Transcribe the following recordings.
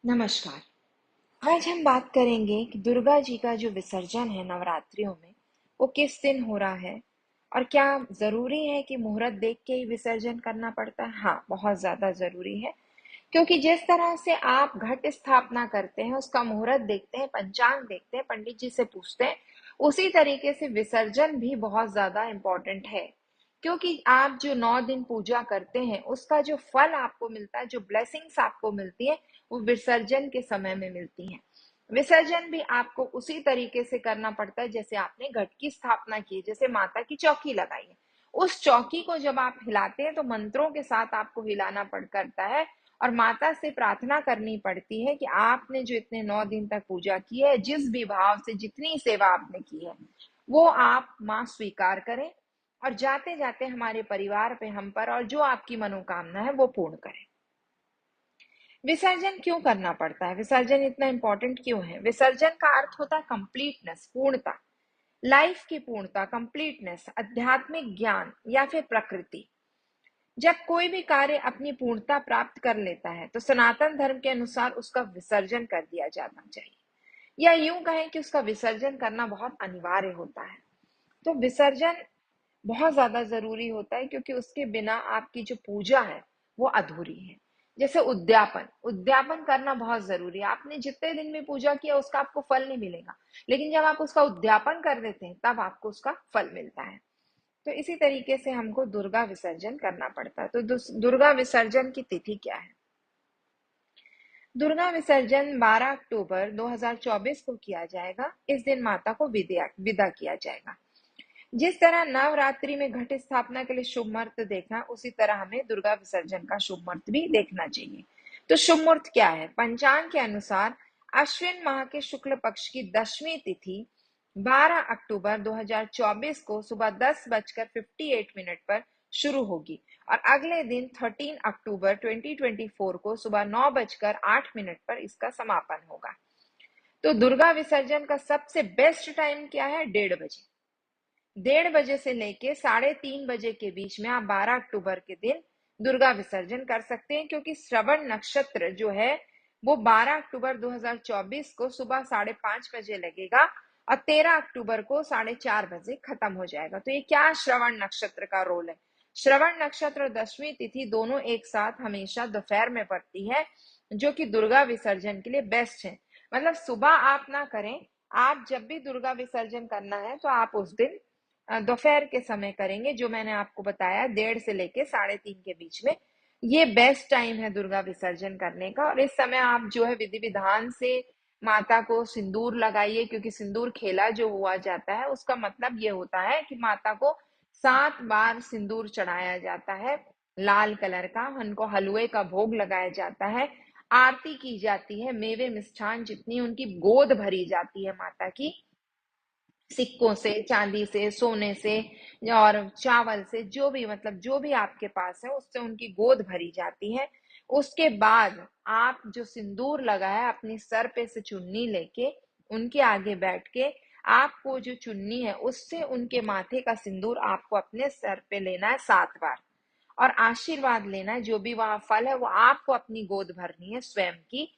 नमस्कार। आज हम बात करेंगे कि दुर्गा जी का जो विसर्जन है नवरात्रियों में वो किस दिन हो रहा है और क्या जरूरी है कि मुहूर्त देख के ही विसर्जन करना पड़ता है। हाँ, बहुत ज्यादा जरूरी है, क्योंकि जिस तरह से आप घट स्थापना करते हैं, उसका मुहूर्त देखते हैं, पंचांग देखते हैं, पंडित जी से पूछते हैं, उसी तरीके से विसर्जन भी बहुत ज्यादा इम्पोर्टेंट है। क्योंकि आप जो 9 दिन पूजा करते हैं उसका जो फल आपको मिलता है, जो ब्लेसिंग्स आपको मिलती है, वो विसर्जन के समय में मिलती है। विसर्जन भी आपको उसी तरीके से करना पड़ता है जैसे आपने घट की स्थापना की, जैसे माता की चौकी लगाई है। उस चौकी को जब आप हिलाते हैं तो मंत्रों के साथ आपको हिलाना पड़ करता है और माता से प्रार्थना करनी पड़ती है कि आपने जो इतने 9 दिन तक पूजा की है, जिस भी भाव से जितनी सेवा आपने की है, वो आप माँ स्वीकार करें और जाते जाते हमारे परिवार पे, हम पर, और जो आपकी मनोकामना है वो पूर्ण करें। विसर्जन क्यों करना पड़ता है? विसर्जन इतना इंपॉर्टेंट क्यों है? विसर्जन का अर्थ होता है कंप्लीटनेस, पूर्णता, लाइफ की पूर्णता, कंप्लीटनेस, आध्यात्मिक ज्ञान या फिर प्रकृति। जब कोई भी कार्य अपनी पूर्णता प्राप्त कर लेता है तो सनातन धर्म के अनुसार उसका विसर्जन कर दिया जाना चाहिए, या यूं कहें कि उसका विसर्जन करना बहुत अनिवार्य होता है। तो विसर्जन बहुत ज्यादा जरूरी होता है, क्योंकि उसके बिना आपकी जो पूजा है वो अधूरी है। जैसे उद्यापन, उद्यापन करना बहुत जरूरी है। आपने जितने दिन में पूजा किया उसका आपको फल नहीं मिलेगा, लेकिन जब आप उसका उद्यापन कर देते हैं तब आपको उसका फल मिलता है। तो इसी तरीके से हमको दुर्गा विसर्जन करना पड़ता है। तो दुर्गा विसर्जन की तिथि क्या है? दुर्गा विसर्जन 12 अक्टूबर 2024 को किया जाएगा। इस दिन माता को विदा किया जाएगा। जिस तरह नवरात्रि में घट स्थापना के लिए शुभ मुहूर्त देखा, उसी तरह हमें दुर्गा विसर्जन का शुभ मुहूर्त भी देखना चाहिए। तो शुभ मुहूर्त क्या है? पंचांग के अनुसार अश्विन माह के शुक्ल पक्ष की 10वीं तिथि 12 अक्टूबर 2024 को सुबह 10:58 पर शुरू होगी और अगले दिन 13 अक्टूबर 2024 को सुबह 9:08 पर इसका समापन होगा। तो दुर्गा विसर्जन का सबसे बेस्ट टाइम क्या है? 1:30 बजे। 1:30 से लेके 3:30 के बीच में आप 12 अक्टूबर के दिन दुर्गा विसर्जन कर सकते हैं, क्योंकि श्रवण नक्षत्र जो है वो 12 अक्टूबर 2024 को सुबह 5:30 बजे लगेगा और 13 अक्टूबर को 4:30 बजे खत्म हो जाएगा। तो ये क्या श्रवण नक्षत्र का रोल है? श्रवण नक्षत्र और 10वीं तिथि दोनों एक साथ हमेशा दोपहर में पड़ती है, जो कि दुर्गा विसर्जन के लिए बेस्ट है। मतलब सुबह आप ना करें, आप जब भी दुर्गा विसर्जन करना है तो आप उस दिन दोपहर के समय करेंगे, जो मैंने आपको बताया 1:30 से लेके 3:30 के बीच में। ये बेस्ट टाइम है दुर्गा विसर्जन करने का। और इस समय आप जो है विधि विधान से माता को सिंदूर लगाइए, क्योंकि सिंदूर खेला जो हुआ जाता है उसका मतलब ये होता है कि माता को 7 बार सिंदूर चढ़ाया जाता है, लाल कलर का। उनको हलवे का भोग लगाया जाता है, आरती की जाती है, मेवे मिष्ठान जितनी उनकी गोद भरी जाती है माता की, सिक्कों से, चांदी से, सोने से और चावल से, जो भी, मतलब जो भी आपके पास है उससे उनकी गोद भरी जाती है। उसके बाद आप जो सिंदूर लगा है अपनी सर पे से चुन्नी लेके उनके आगे बैठ के, आपको जो चुन्नी है उससे उनके माथे का सिंदूर आपको अपने सर पे लेना है 7 बार और आशीर्वाद लेना है। जो भी वहां फल है वो आपको अपनी गोद भरनी है, स्वयं की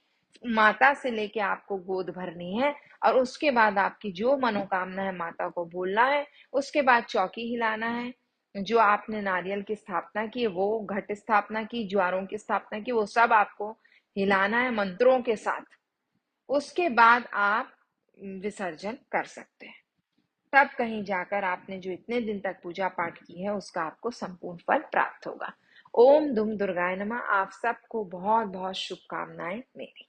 माता से लेके आपको गोद भरनी है। और उसके बाद आपकी जो मनोकामना है माता को बोलना है। उसके बाद चौकी हिलाना है, जो आपने नारियल की स्थापना की, वो घट स्थापना की, ज्वारों की स्थापना की, वो सब आपको हिलाना है मंत्रों के साथ। उसके बाद आप विसर्जन कर सकते हैं। तब कहीं जाकर आपने जो इतने दिन तक पूजा पाठ की है उसका आपको संपूर्ण फल प्राप्त होगा। ओम दुम दुर्गाय नमः। आप सबको बहुत बहुत शुभकामनाएं मेरी।